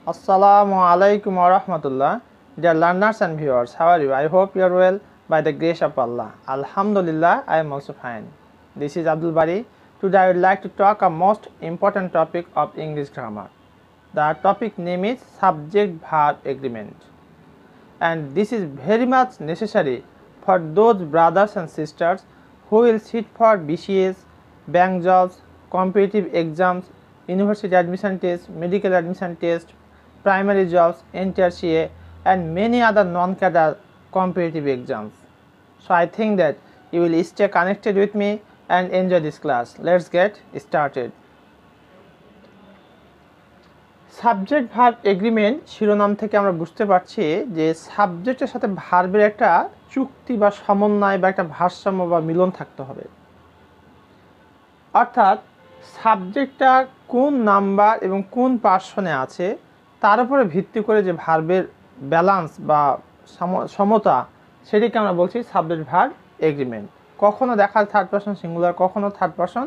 Assalamu alaikum wa rahmatullah. Dear learners and viewers, how are you? I hope you are well by the grace of Allah. Alhamdulillah, I am also fine. This is Abdul Bari. Today I would like to talk a most important topic of English grammar. The topic name is Subject Verb Agreement. And this is very much necessary for those brothers and sisters who will sit for BCS, bank jobs, competitive exams, university admission test, medical admission test, primary jobs, NTRCA, and many other non-cadre competitive exams. So I think that you will stay connected with me and enjoy this class. Let's get started. Subject verb agreement শিরোনাম থেকে আমরা বুঝতে পারছি যে সাবজেক্টের সাথে ভার্বের একটা চুক্তি বা সমন্বয় বা একটা ভারসাম্য বা মিলন থাকতে হবে। অর্থাৎ সাবজেক্টটা কোন নাম্বার এবং কোন পার্সনে আছে তার উপরে ভিত্তি করে যে ভার্বের ব্যালেন্স বা সমতা সেটিকে আমরা বলছি সাবজেক্ট ভার্ব এগ্রিমেন্ট। কখনো দেখায় থার্ড পারসন সিঙ্গুলার, কখনো থার্ড পারসন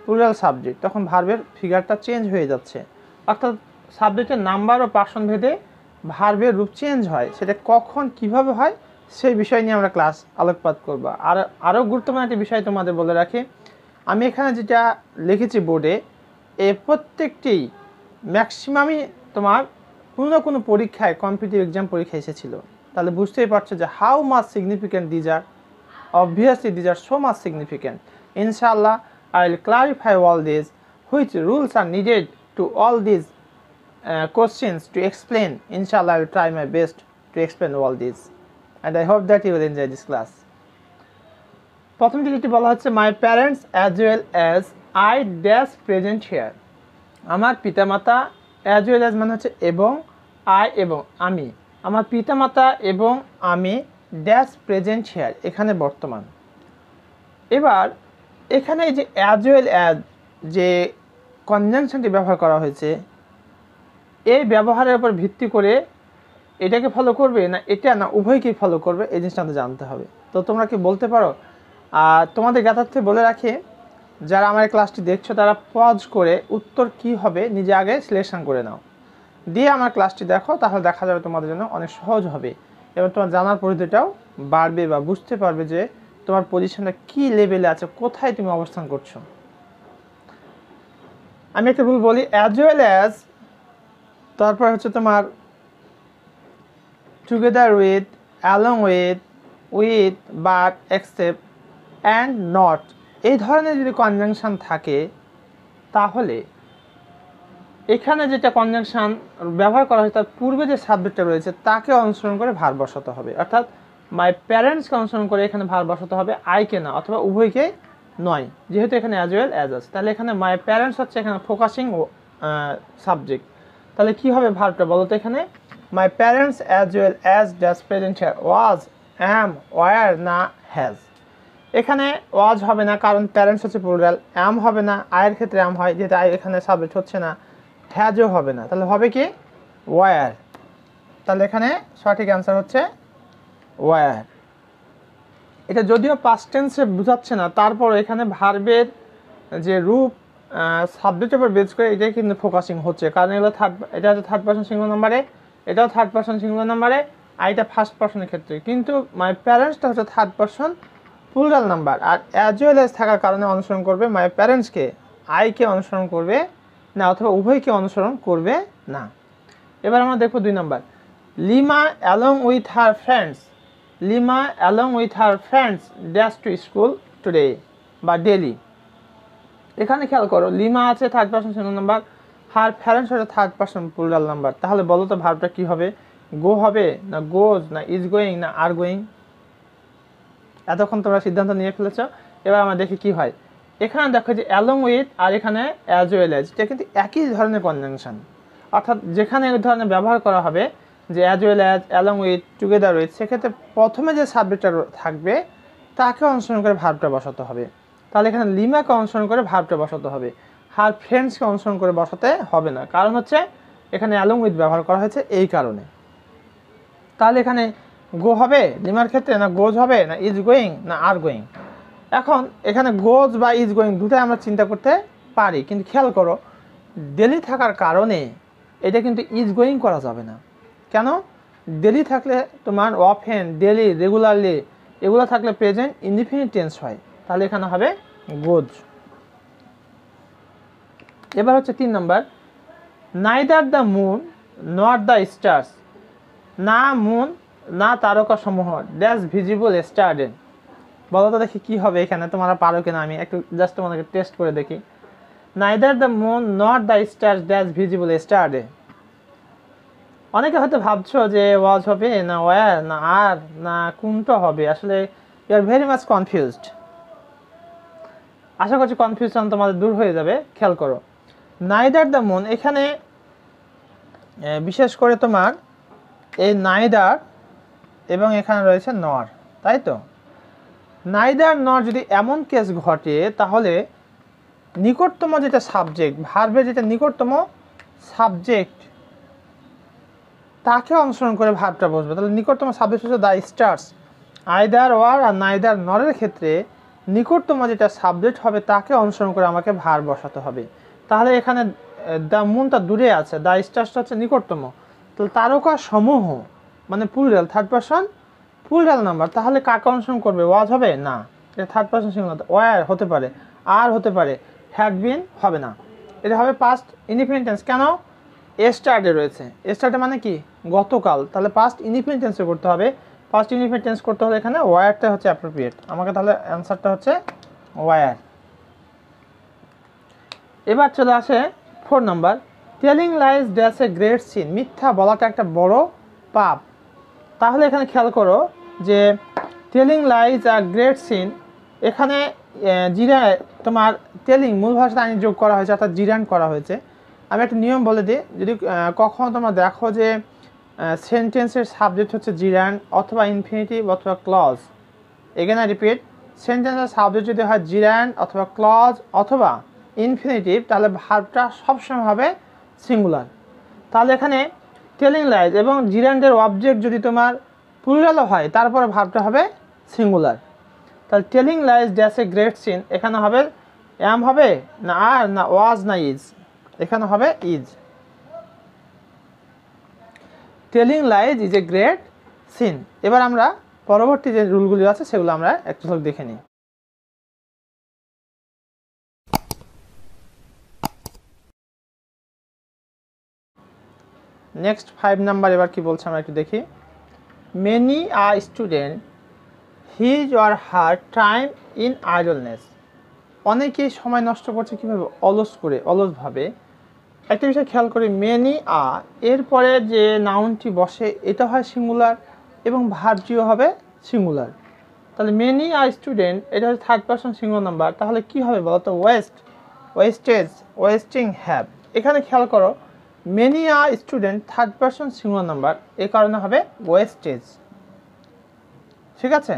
প্লুরাল সাবজেক্ট, তখন ভার্বের ফিগারটা চেঞ্জ হয়ে যাচ্ছে। অর্থাৎ সাবজেক্টের নাম্বার ও পার্সন ভেদে ভার্বের রূপ চেঞ্জ হয়, সেটা কখন কিভাবে হয় সেই বিষয় নিয়ে আমরা ক্লাস আলোকপাত করব। আরও গুরুত্বপূর্ণ একটি বিষয় তোমাদের বলে রাখি, আমি এখানে যেটা লিখেছি বোর্ডে, এই প্রত্যেকটি ম্যাক্সিমামই তোমার কোনো না কোনো পরীক্ষায় কম্পিটিটিভ এক্সাম পরীক্ষা এসেছিলো। তাহলে বুঝতেই পারছো যে how much significant these are, obviously these are so much significant. Inshallah, I will clarify all these, which rules are needed to all these questions to explain. Inshallah, I will try my best to explain all these, and I hope that you will enjoy this class. প্রথম যেটি বলা হচ্ছে, my parents as well as I dash present here. আমার পিতামাতা, as well as মানে হচ্ছে এবং, I এবং আমি, আমার পিতামাতা এবং আমি ড্যাশ প্রেজেন্ট হেয়ার এখানে বর্তমান। এবার এখানে এই যে অ্যাজ ওয়েল অ্যাজ যে কনজাংশনটি ব্যবহার করা হয়েছে, এই ব্যবহারের উপর ভিত্তি করে এটাকে ফলো করবে না এটা না উভয়কেই ফলো করবে, এই জিনিসটা আমাদের জানতে হবে। তো তোমরা কি বলতে পারো? আর তোমাদের জ্ঞাতার্থে বলে রাখি, যারা আমার ক্লাসটি দেখছো তারা পজ করে উত্তর কি হবে নিজে আগে সিলেকশন করে নাও, দিয়ে আমার ক্লাসটি দেখো, তাহলে দেখা যাবে তোমাদের জন্য অনেক সহজ হবে এবং তোমার জানার পরিধিটাও বাড়বে বা বুঝতে পারবে যে তোমার পজিশনটা কি লেভেলে আছে, কোথায় তুমি অবস্থান করছো। আমি একটা রুল বলি, অ্যাজ ওয়েল অ্যাজ, তারপর হচ্ছে তোমার together with, along with, with, but, except, and not, এই ধরনের যদি কনজাংশন থাকে তাহলে এখানে যেটা কনজাংশন ব্যবহার করা হয় তার পূর্বে যে সাবজেক্টটা রয়েছে তাকে অনুসরণ করে ভার্ব বসাতে হবে। অর্থাৎ মাই প্যারেন্টসকে অনুসরণ করে এখানে ভার্ব বসাতে হবে, আইকে না, অথবা উভয়কে নয়, যেহেতু এখানে অ্যাজ ওয়েল অ্যাজ আছে। তাহলে এখানে মাই প্যারেন্টস হচ্ছে এখানে ফোকাসিং সাবজেক্ট। তাহলে কি হবে ভার্বটা বলো তো? এখানে my parents as well as dash present here was, am, were না হ্যাজ। এখানে ওয়াজ হবে না কারণ প্যারেন্টস হচ্ছে প্লুরাল, অ্যাম হবে না, আয়ের ক্ষেত্রে অ্যাম হয়, যেহেতু আই এখানে সাবজেক্ট হচ্ছে না, হ্যাজও হবে না, তাহলে হবে কি ওয়ার। তাহলে এখানে সঠিক অ্যান্সার হচ্ছে ওয়ার। এটা যদিও পাস্ট টেন্সে বোঝাচ্ছে না, তারপর এখানে ভার্বের যে রূপ সাবজেক্টের উপর বেস করে এটাই কিন্তু ফোকাসিং হচ্ছে, কারণ এগুলো এটা হচ্ছে থার্ড পারসন সিঙ্গুলার নাম্বারে, এটাও থার্ড পারসন সিঙ্গুলার নাম্বারে, আইটা ফার্স্ট পারসনের ক্ষেত্রে, কিন্তু মাই প্যারেন্টসটা হচ্ছে থার্ড পারসন প্লুরাল নাম্বার, আর অ্যাজ ওয়েল অ্যাজ থাকার কারণে অনুসরণ করবে মাই প্যারেন্টসকে, আইকে অনুসরণ করবে না, অথবা উভয়কে অনুসরণ করবে না। এবার আমরা দেখবো 2 নম্বর, Lima along with her friends, Lima along with her friends dash to school today বা ডেলি। এখানে খেয়াল করো, লিমা আছে third person singular number, her friends হচ্ছে থার্ড পারসন প্লুরাল নাম্বার। তাহলে বলো তো ভার্বটা কি হবে? গো হবে না গোজ না ইজ গোয়িং না আর গোয়িং? এতক্ষণ তোমরা সিদ্ধান্ত নিয়ে ফেলেছো, এবার আমরা দেখি কি হয়। এখানে দেখো যে অ্যালং উইথ আর এখানে অ্যাজ ওয়েল অ্যাজ, এটা কিন্তু একই ধরনের কনজাংশন। অর্থাৎ যেখানে এই ধরনের ব্যবহার করা হবে যে as well as, along with, together with, সেক্ষেত্রে প্রথমে যে সাবজেক্টটা থাকবে তাকে অনুসরণ করে ভার্বটা বসাতে হবে। তাহলে এখানে লিমাকে অনুসরণ করে ভার্বটা বসাতে হবে, হার ফ্রেন্ডসকে অনুসরণ করে বসাতে হবে না, কারণ হচ্ছে এখানে অ্যালং উইথ ব্যবহার করা হয়েছে এই কারণে। তাহলে এখানে গো হবে লিমার ক্ষেত্রে না গোজ হবে না ইজ গোয়িং না আর গোয়িং? এখন এখানে গোজ বা ইজ গোয়িং দুটাই আমরা চিন্তা করতে পারি, কিন্তু খেয়াল করো ডেলি থাকার কারণে এটা কিন্তু ইজ গোয়িং করা যাবে না। কেন? ডেলি থাকলে তোমার অফেন, ডেলি, রেগুলারলি এগুলো থাকলে প্রেজেন্ট ইনডিফিনিট টেন্স হয়, তাহলে এখানে হবে গোজ। এবার হচ্ছে 3 নম্বর, neither the moon not the stars, না মুন না তারকা সমূহ ড্যাশ ভিজিবল স্টারডে। বলো তো দেখি কি হবে এখানে, তোমরা পারো কিনা, আমি একটু জাস্ট তোমাদেরকে টেস্ট করে দেখি। Neither the moon not the stars dash visible স্টারডে। অনেকে হয়তো ভাবছো যে ওয়াজ হবে না ওয়ার না আর না কোনটা হবে, আসলে you are very much confused. আশা করছি কনফিউশন তোমাদের দূর হয়ে যাবে। খেয়াল করো, নাইদার দ্য মুন, এখানে বিশেষ করে তোমার এই নাইদার এবং এখানে রয়েছে নর, তাই তো? নাইদার নর যদি এমন কেস ঘটে তাহলে নিকটতম যেটা সাবজেক্ট, ভার্বের যেটা নিকটতম সাবজেক্ট তাকে অনুসরণ করে ভার্বটা বসবে। তাহলে নিকটতম সাবজেক্ট হচ্ছে দ্য স্টার্স। আইদার ওয়ার আর নাইদার নরের ক্ষেত্রে নিকটতম যেটা সাবজেক্ট হবে তাকে অনুসরণ করে আমাকে ভার্ব বসাতে হবে। তাহলে এখানে দ্য মুনটা দূরে আছে, দ্য স্টার্সটা হচ্ছে নিকটতম। তাহলে তারকা সমূহ মানে plural, third person plural number, তাহলে কাকে অনুসরণ করবে? ওয়াজ হবে না, এটা থার্ড পারসন সিঙ্গুলার। ওয়ার হতে পারে, আর হতে পারে, হ্যাড বিন হবে না, এটা হবে পাস্ট ইনডিফিনিট টেন্স। কেন? এস্টারডে রয়েছে, এস্টারডে মানে কি? গতকাল, তাহলে পাস্ট ইনডিফিনিট টেন্সে করতে হবে। পাস্ট ইনডিফিনিট টেন্স করতে হলে এখানে ওয়ারটা হচ্ছে অ্যাপ্রোপ্রিয়েট আমাকে, তাহলে অ্যান্সারটা হচ্ছে ওয়ার। এবার চলে আসে 4 নম্বর, telling lies dash a great sin, মিথ্যা বলাটা একটা বড় পাপ। তাহলে এখানে খেয়াল করো যে telling lies a great sin, এখানে জিরা তোমার টেলিং মূল ভাষাতে আইন যোগ করা হয়েছে, অর্থাৎ জিরান করা হয়েছে। আমি একটা নিয়ম বলে দিই, যদি কখনো তোমরা দেখো যে সেন্টেন্সের সাবজেক্ট হচ্ছে জিরান অথবা ইনফিনিটিভ অথবা ক্লজ, এগেন আই রিপিট, সেন্টেন্সের সাবজেক্ট যদি হয় জিরান অথবা ক্লজ অথবা ইনফিনিটিভ, তাহলে ভার্বটা সবসময় হবে সিঙ্গুলার। তাহলে এখানে টেলিং লাইজ এবং জিরান্ডের অবজেক্ট যদি তোমার প্লুরালও হয় তারপরে ভার্বটা হবে সিঙ্গুলার। তাহলে telling lies dash a great scene, এখানে হবে অ্যাম হবে না আর না ওয়াজ না ইজ, এখানে হবে is. Telling lies is a great scene. এবার আমরা পরবর্তী যে রুলগুলি আছে সেগুলো আমরা একটু দেখে নিই। নেক্সট 5 নাম্বার, এবার কি বলছে আমরা একটু দেখি। Many a student his or her time in idleness, অনেকেই সময় নষ্ট করছে কীভাবে? অলসভাবে। একটা বিষয় খেয়াল করি, মেনি আ এরপরে যে নাউনটি বসে এটা হয় সিঙ্গুলার এবং ভার্বটিও হবে সিঙ্গুলার। তাহলে মেনি আ স্টুডেন্ট এটা হচ্ছে থার্ড পারসন সিঙ্গুলার নাম্বার, তাহলে কি হবে বলো তো? Wastage, wasting, have. এখানে খেয়াল করো, many a student third person singular number, এ কারণে হবে ওয়েস্টেজ। ঠিক আছে,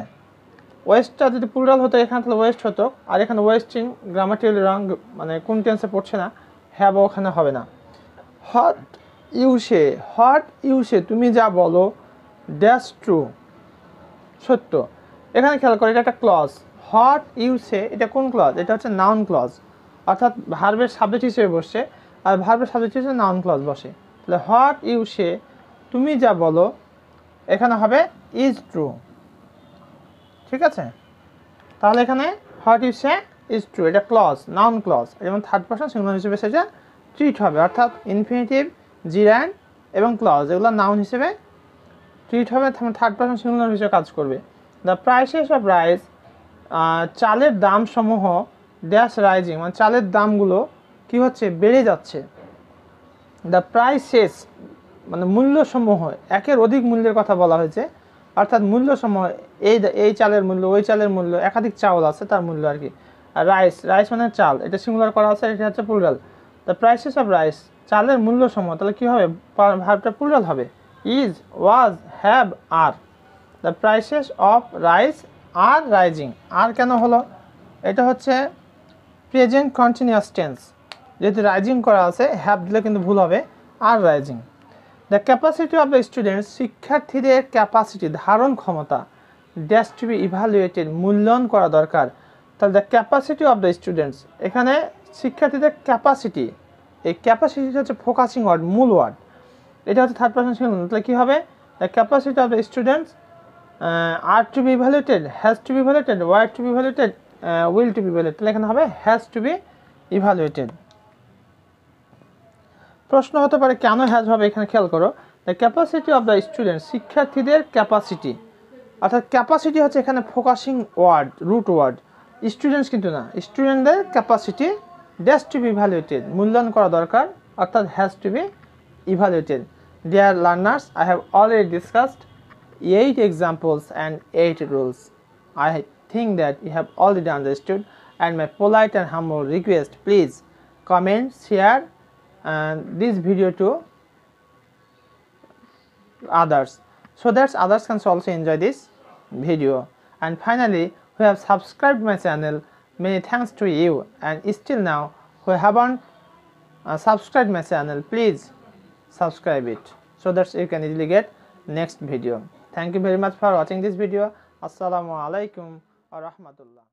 ওয়েস্টটা যদি প্লুরাল হতো এখানে তাহলে ওয়েস্ট হতো, আর এখানে ওয়েস্টিং গ্রামাটিক্যালি রং, মানে কোন টেন্সে পড়ছে না, হ্যাভ ওখানে হবে না। হট ইউ সে তুমি যা বলো, দ্যাটস ট্রু সত্য। এখানে খেয়াল করো, এটা একটা ক্লজ। হট ইউ সে এটা কোন ক্লজ? এটা হচ্ছে নাউন ক্লজ, অর্থাৎ ভার্বের সাবজেক্ট হিসেবে বসছে, আর ভার্বের সাবজেক্ট হিসেবে নাউন ক্লজ বসে। তাহলে হট ইউ সে তুমি যা বলো, এখানে হবে ইজ ট্রু। ঠিক আছে, তাহলে এখানে what you say is true, এটা ক্লজ, নাউন ক্লজ, যেমন থার্ড পারসন সিঙ্গুলার হিসেবে সেটা ট্রিট হবে, অর্থাৎ ইনফিনিটিভ, জিরান এবং ক্লজ এগুলো নাউন হিসেবে ট্রিট হবে, থার্ড পারসন সিঙ্গুলার হিসেবে কাজ করবে। দ্য প্রাইসেস অফ রাইস, চালের দাম সমূহ ড্যাশ রাইজিং, মানে চালের দামগুলো কি হচ্ছে? বেড়ে যাচ্ছে। দ্য প্রাইসেস মানে মূল্যসমূহ, একের অধিক মূল্যের কথা বলা হয়েছে, অর্থাৎ মূল্যসমূহ, এই চালের মূল্য, ওই চালের মূল্য, একাধিক চাউল আছে তার মূল্য আর কি। আর রাইস মানে চাল, এটা সিঙ্গুলার করা আছে, এটা হচ্ছে plural. The prices of rice, চালের মূল্যসমূহ, তাহলে কী হবে? ভার্বটা প্লুরাল হবে, is, was, have, are. The prices of rice are rising, আর কেন হলো? এটা হচ্ছে প্রেজেন্ট কন্টিনিউয়াস টেন্স, যেহেতু রাইজিং করা আছে, হ্যাভ দিলে কিন্তু ভুল হবে, are rising. The capacity of the students, শিক্ষার্থীদের ক্যাপাসিটি, ধারণ ক্ষমতা, ড্যাশ টু বি ইভ্যালুয়েটেড, মূল্যায়ন করা দরকার। তাহলে the capacity of the students, এখানে শিক্ষার্থীদের ক্যাপাসিটি এই ক্যাপাসিটি হচ্ছে ফোকাসিং ওয়ার্ড, মূল ওয়ার্ড। এটা হচ্ছে থার্ড পারসন সিঙ্গুলার, তাহলে কী হবে? The capacity of the students are to be evaluated, has to be evaluated, were to be evaluated, will to be evaluated. তাহলে এখানে হবে হ্যাজ টু বি ইভ্যালুয়েটেড। প্রশ্ন হতে পারে কেন হ্যাজ হবে, এখানে খেয়াল করো। The capacity of the student, শিক্ষার্থীদের ক্যাপাসিটি, অর্থাৎ ক্যাপাসিটি হচ্ছে এখানে focusing word, root word. Students কিন্তু না, স্টুডেন্টদের capacity dash to be evaluated, মূল্যায়ন করা দরকার, অর্থাৎ has to be evaluated. Dear learners, I have already discussed 8 examples and 8 rules. I think that you have already understood, and my polite and humble request, please comment, share this video to others, so that others can also enjoy this video. And finally, who have subscribed my channel, many thanks to you. And still now, who haven't subscribed my channel, please subscribe it, so that you can easily get next video. Thank you very much for watching this video. Assalamu alaikum wa rahmatullah.